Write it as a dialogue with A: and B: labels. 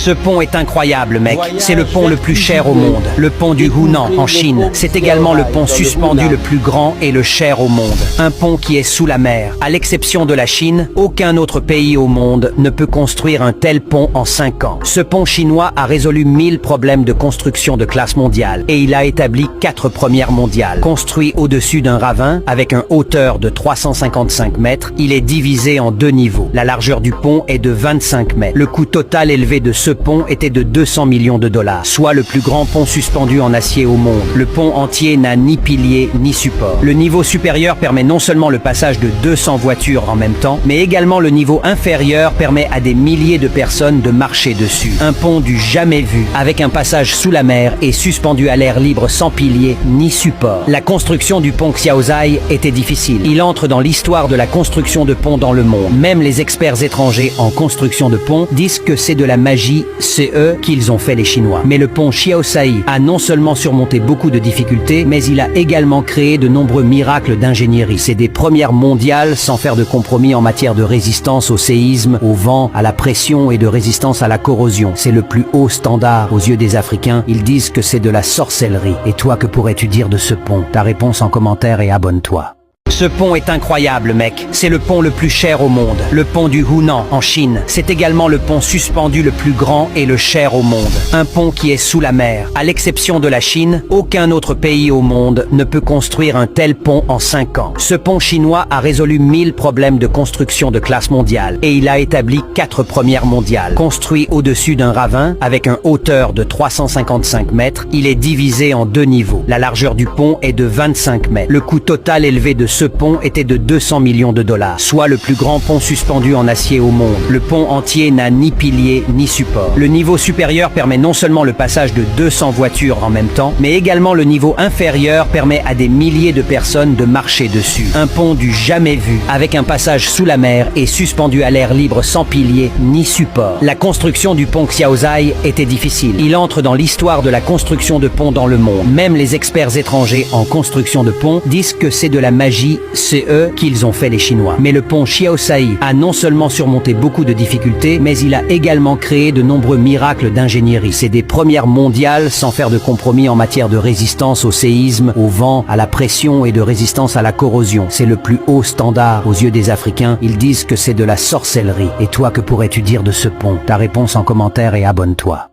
A: Ce pont est incroyable, mec. C'est le pont le plus cher au monde. Le pont du Hunan, en Chine. C'est également le pont suspendu le plus grand et le cher au monde. Un pont qui est sous la mer. À l'exception de la Chine, aucun autre pays au monde ne peut construire un tel pont en 5 ans. Ce pont chinois a résolu 1000 problèmes de construction de classe mondiale et il a établi 4 premières mondiales. Construit au-dessus d'un ravin avec une hauteur de 355 mètres, il est divisé en 2 niveaux. La largeur du pont est de 25 mètres. Le coût total élevé de ce pont était de 200 millions de dollars, soit le plus grand pont suspendu en acier au monde. Le pont entier n'a ni pilier ni support. Le niveau supérieur permet non seulement le passage de 200 voitures en même temps, mais également le niveau inférieur permet à des milliers de personnes de marcher dessus. Un pont du jamais vu, avec un passage sous la mer et suspendu à l'air libre sans pilier ni support. La construction du pont Xiaozhai était difficile. Il entre dans l'histoire de la construction de ponts dans le monde. Même les experts étrangers en construction de ponts disent que c'est de la magie, c'est eux qu'ils ont fait les Chinois. Mais le pont Xiaozhai a non seulement surmonté beaucoup de difficultés, mais il a également créé de nombreux miracles d'ingénierie. C'est des premières mondiales sans faire de compromis en matière de résistance au séisme, au vent, à la pression et de résistance à la corrosion. C'est le plus haut standard aux yeux des Africains. Ils disent que c'est de la sorcellerie. Et toi, que pourrais-tu dire de ce pont? Ta réponse en commentaire et abonne-toi. Ce pont est incroyable, mec. C'est le pont le plus cher au monde. Le pont du Hunan, en Chine. C'est également le pont suspendu le plus grand et le cher au monde. Un pont qui est sous la mer. À l'exception de la Chine, aucun autre pays au monde ne peut construire un tel pont en 5 ans. Ce pont chinois a résolu 1000 problèmes de construction de classe mondiale et il a établi 4 premières mondiales. Construit au-dessus d'un ravin avec une hauteur de 355 mètres, il est divisé en 2 niveaux. La largeur du pont est de 25 mètres. Le coût total élevé de ce pont était de 200 millions de dollars, soit le plus grand pont suspendu en acier au monde. Le pont entier n'a ni pilier ni support. Le niveau supérieur permet non seulement le passage de 200 voitures en même temps, mais également le niveau inférieur permet à des milliers de personnes de marcher dessus. Un pont du jamais vu, avec un passage sous la mer et suspendu à l'air libre sans pilier ni support. La construction du pont Xiaozhai était difficile. Il entre dans l'histoire de la construction de ponts dans le monde. Même les experts étrangers en construction de ponts disent que c'est de la magie, c'est eux qu'ils ont fait les Chinois. Mais le pont Xiaozhai a non seulement surmonté beaucoup de difficultés, mais il a également créé de nombreux miracles d'ingénierie. C'est des premières mondiales sans faire de compromis en matière de résistance au séisme, au vent, à la pression et de résistance à la corrosion. C'est le plus haut standard aux yeux des Africains. Ils disent que c'est de la sorcellerie. Et toi, que pourrais-tu dire de ce pont? Ta réponse en commentaire et abonne-toi.